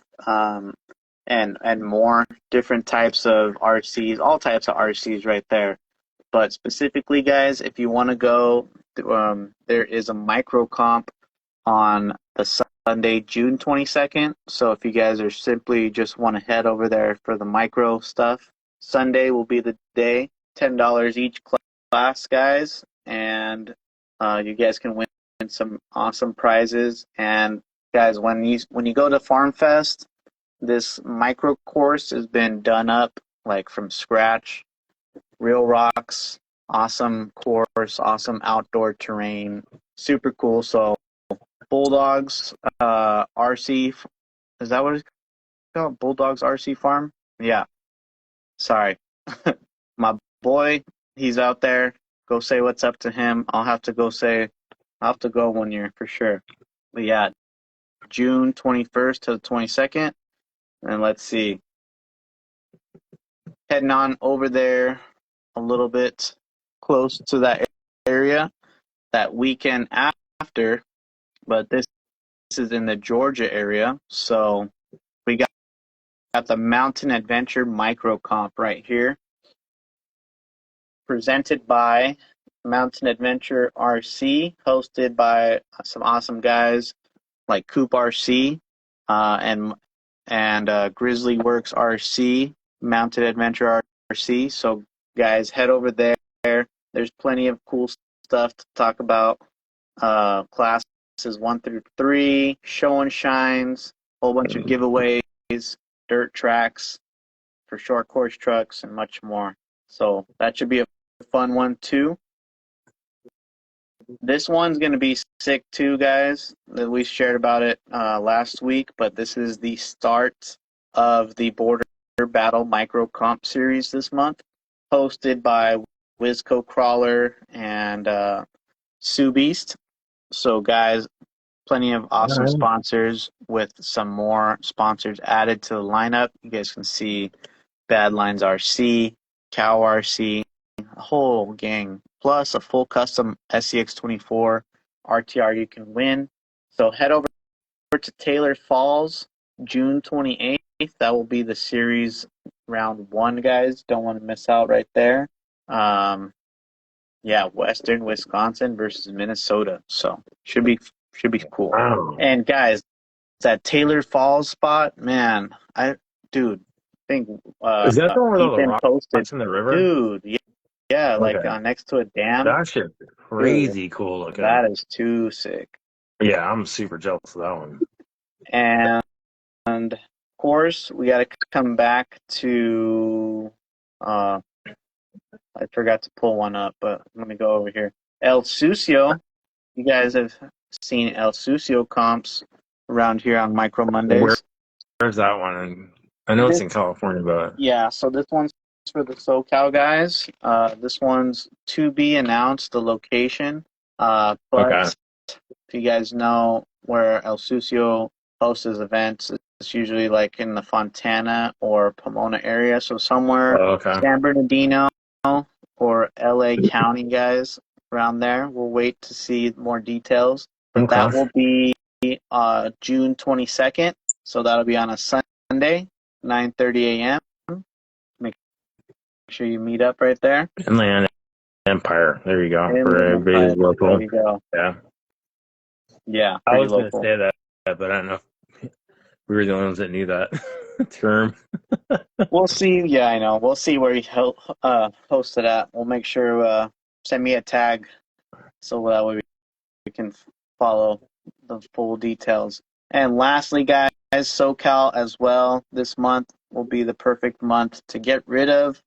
and more different types of RCs, all types of RCs right there. But specifically, guys, if you want to go, there is a micro comp on the Sunday, June 22nd. So if you guys are simply just want to head over there for the micro stuff, Sunday will be the day. $10 each class, guys, and you guys can win some awesome prizes. And guys, when you go to Farm Fest, this micro course has been done up like from scratch. Real rocks, awesome course, awesome outdoor terrain, super cool. So Bulldogs RC, is that what it's called? Bulldogs RC Farm? Yeah. Sorry. My boy, he's out there. Go say what's up to him. I'll have to go one year for sure. But yeah, June 21st to the 22nd. And let's see. Heading on over there a little bit close to that area that weekend after, but this is in the Georgia area. So we got the Mountain Adventure Micro Comp right here, presented by Mountain Adventure RC, hosted by some awesome guys like Coop RC, and Grizzly Works RC, Mountain Adventure RC. So guys, head over there. There's plenty of cool stuff to talk about. Classes 1 through 3, show and shines, whole bunch of giveaways, dirt tracks for short course trucks, and much more. So that should be a fun one too. This one's going to be sick too, guys. We shared about it last week, but this is the start of the Border Battle Micro Comp series this month, hosted by Wizco Crawler and Sue Beast. So, guys, plenty of awesome sponsors with some more sponsors added to the lineup. You guys can see Badlines RC, Cow RC, a whole gang, plus a full custom SCX24 RTR you can win. So head over to Taylor Falls, June 28th. That will be the series round one, guys. Don't want to miss out right there. Yeah, Western Wisconsin versus Minnesota. So should be cool. Wow. And guys, that Taylor Falls spot, man, dude, I think Is that the one with all the Ethan posted, rocks in the river? dude, yeah, like Okay. next to a dam. That shit's crazy cool looking. That is too sick. Yeah, I'm super jealous of that one. And of course, we got to come back to. I forgot to pull one up, but let me go over here. El Sucio. You guys have seen El Sucio comps around here on Micro Mondays. Where's that one? I know it's in California, but yeah. So this one's for the SoCal guys. This one's to be announced. The location. But okay. if you guys know where El Sucio hosts his events, it's usually like in the Fontana or Pomona area. So somewhere San Bernardino or LA County, guys, around there. We'll wait to see more details. But that will be June 22nd. So that'll be on a Sunday, 9:30 a.m. Make sure you meet up right there. Inland Empire. There you go. For everybody's local. There you go. Yeah. Yeah. I was going to say that, but I don't know if we were the only ones that knew that term. We'll see. Yeah, I know. We'll see where you host it at. We'll make sure send me a tag so that way we can follow the full details. And lastly, guys, SoCal as well. This month will be the perfect month to get rid of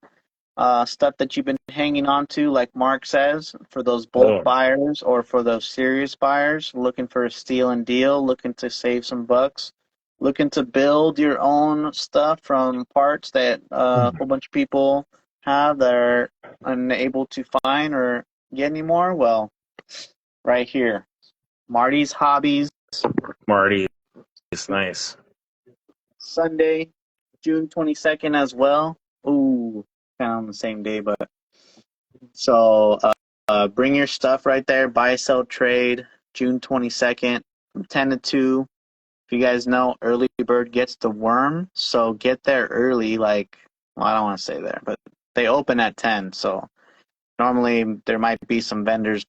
stuff that you've been hanging on to, like Mark says, for those bulk buyers or for those serious buyers looking for a steal and deal, looking to save some bucks, looking to build your own stuff from parts that a whole bunch of people have that are unable to find or get anymore. Well, right here, Marty's Hobbies. Marty, it's nice. Sunday, June 22nd as well. Ooh, kind of on the same day, but so bring your stuff right there. Buy, sell, trade. June 22nd, from 10 to 2. If you guys know, early bird gets the worm, so get there early. Like, well, I don't want to say there, but they open at 10. So normally there might be some vendors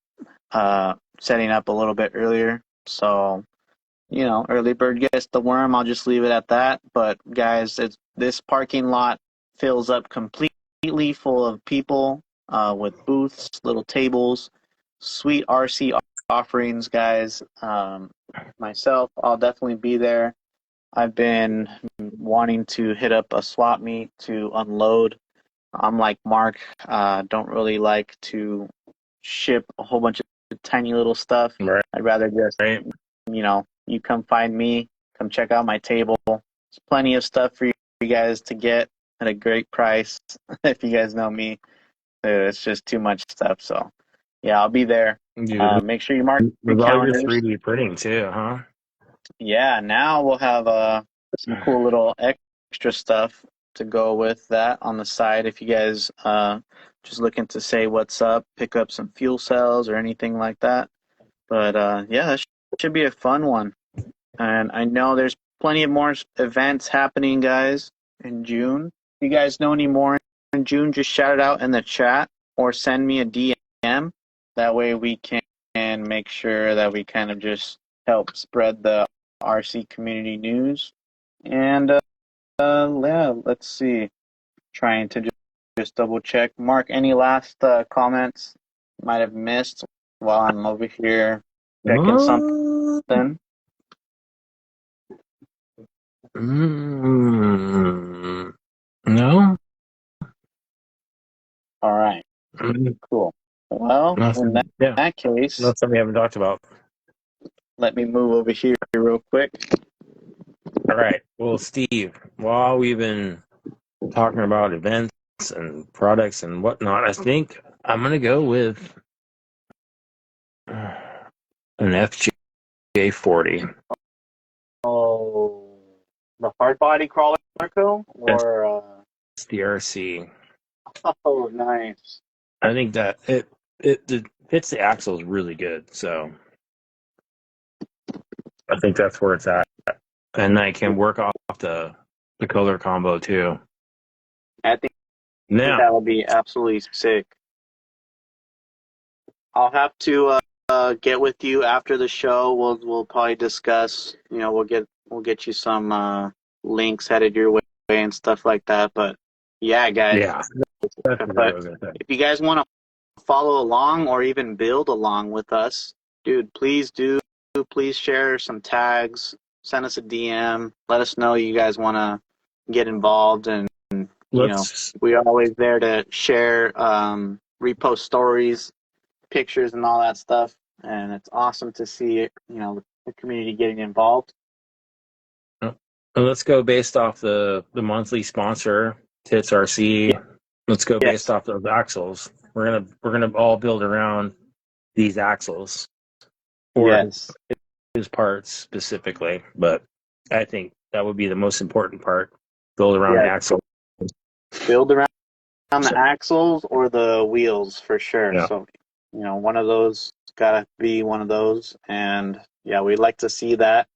setting up a little bit earlier. So early bird gets the worm. I'll just leave it at that. But guys, this parking lot fills up completely full of people with booths, little tables, sweet RC offerings, guys. Myself, I'll definitely be there. I've been wanting to hit up a swap meet to unload. I'm like Mark, don't really like to ship a whole bunch of tiny little stuff. Right. I'd rather just, you come find me, come check out my table. There's plenty of stuff for you guys to get at a great price. If you guys know me, it's just too much stuff. So, yeah, I'll be there. Make sure you mark your calendars. 3D printing too, huh? Yeah, now we'll have some cool little extra stuff to go with that on the side. If you guys just looking to say what's up, pick up some fuel cells or anything like that. But yeah, that should be a fun one. And I know there's plenty of more events happening, guys, in June. If you guys know any more in June, just shout it out in the chat or send me a DM. That way we can make sure that we kind of just help spread the RC community news. And yeah, let's see. Trying to just double check. Mark, any last comments you might have missed while I'm over here checking something? No. All right. Cool. Well, in Nothing. Yeah, that case, that's something we haven't talked about. let me move over here real quick. All right. Well, Steve, while we've been talking about events and products and whatnot, I think I'm gonna go with an FJ40. Oh, the hard body crawler co or TitsRC. oh, nice. I think that it fits the axles really good. So I think that's where it's at, and I can work off the color combo too. I think Now, that would be absolutely sick. I'll have to get with you after the show. We'll probably discuss. You know, we'll get you some links headed your way and stuff like that. But yeah, guys. yeah, that's what I But was gonna say. if you guys want to follow along or even build along with us, dude, please do. Please share some tags. Send us a DM. Let us know you guys want to get involved, and you know Let's we are always there to share, repost stories, pictures, and all that stuff. And it's awesome to see the community getting involved. let's go based off the monthly sponsor, TitsRC. Let's go based Yes, off those axles. We're gonna all build around these axles or yes, his parts specifically, but I think that would be the most important part. Build around the yes. axle. Build around So, the axles or the wheels for sure. yeah. So, one of those gotta be one of those. And yeah, we'd like to see that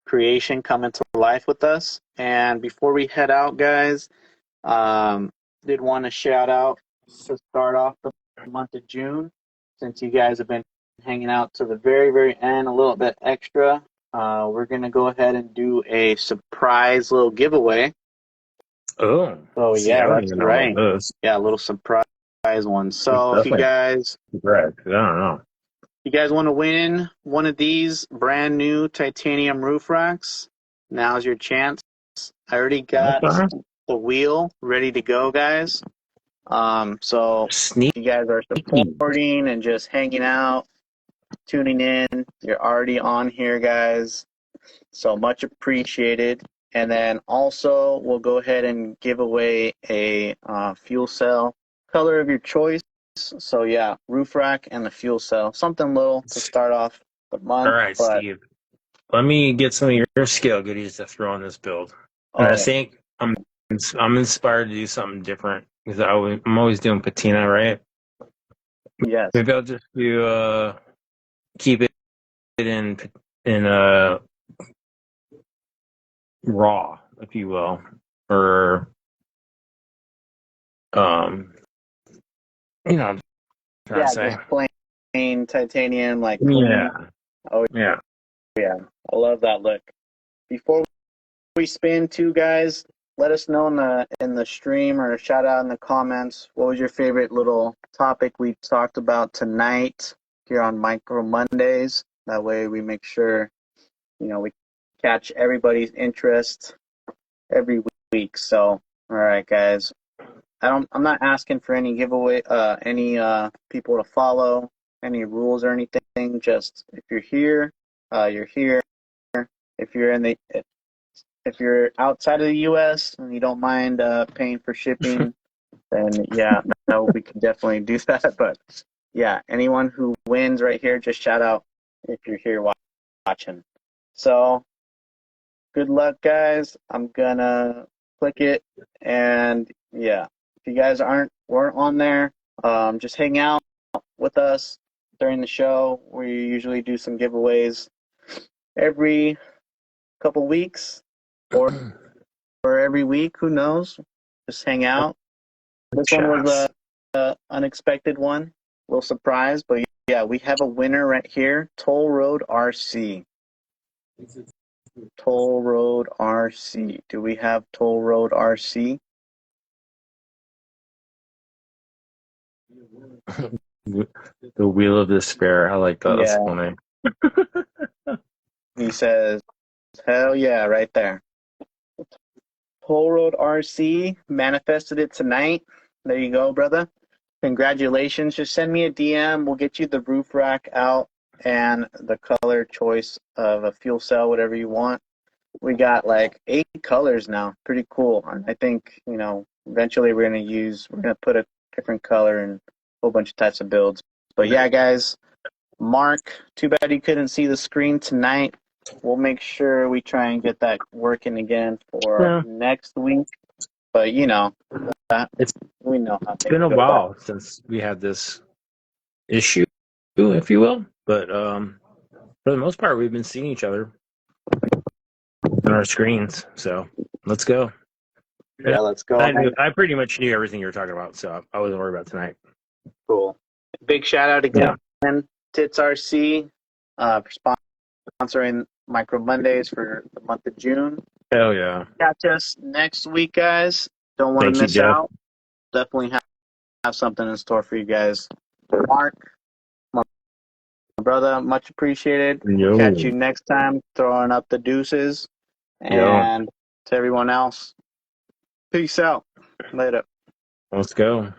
creation come into life with us. And before we head out, guys, did want to shout out to start off the month of June, since you guys have been hanging out to the very, very end, a little bit extra. We're gonna go ahead and do a surprise little giveaway. Oh, So see, I yeah, don't that's even know about right. this. Yeah, a little surprise one. It's So definitely red. I don't know. if you guys want to win one of these brand new titanium roof racks, now's your chance. I already got Okay. the wheel ready to go, guys. So Sneaky. if you guys are supporting and just hanging out, tuning in, you're already on here, guys. So much appreciated. And then also, we'll go ahead and give away a fuel cell color of your choice. So yeah, roof rack and the fuel cell, something little to start off the All month. right, But Steve. Let me get some of your scale goodies to throw on this build. And I oh think I'm inspired to do something different because I'm always doing patina, right? yes, Maybe I'll just do keep it in raw, if you will, or um, I'm trying to yeah, say. just plain titanium, like Yeah, clean. Oh yeah. yeah, I love that look. Before we spin too, guys, let us know in the stream or shout out in the comments what was your favorite little topic we talked about tonight here on Micro Mondays. That way we make sure we catch everybody's interest every week. So all right, guys. I'm not asking for any giveaway any people to follow, any rules or anything. Just if you're here, you're here. If you're in the if you're outside of the U.S. and you don't mind paying for shipping, then yeah, no, we can definitely do that. But yeah, anyone who wins right here, just shout out if you're here watching. So good luck, guys. I'm gonna click it, and yeah, if you guys weren't on there, just hang out with us during the show. We usually do some giveaways every couple weeks, or every week. Who knows? Just hang out. This one was Chats. a unexpected one, a little surprise, but yeah, we have a winner right here. Toll Road RC. Toll Road RC. Do we have Toll Road RC? The Wheel of Despair. I like that. That's Yeah. funny. He says, hell yeah, right there. Toll Road RC manifested it tonight. There you go, brother. congratulations. Just send me a DM. We'll get you the roof rack out and the color choice of a fuel cell, whatever you want. We got like 8 colors now. Pretty cool. And I think, eventually we're going to put a different color in a whole bunch of types of builds. But yeah, guys, Mark, too bad you couldn't see the screen tonight. We'll make sure we try and get that working again for next week. But we know how It's things been a go. while since we had this issue, if you will. But for the most part, we've been seeing each other on our screens. So let's go. Yeah, let's go. I pretty much knew everything you were talking about, so I wasn't worried about tonight. Cool. Big shout out again, TitsRC, for sponsoring Micro Mondays for the month of June. Hell yeah. Catch us next week, guys. Don't want to miss out. Definitely have something in store for you guys. Mark, my brother, much appreciated. Yo. Catch you next time, throwing up the deuces. And to everyone else, peace out. Later. Let's go.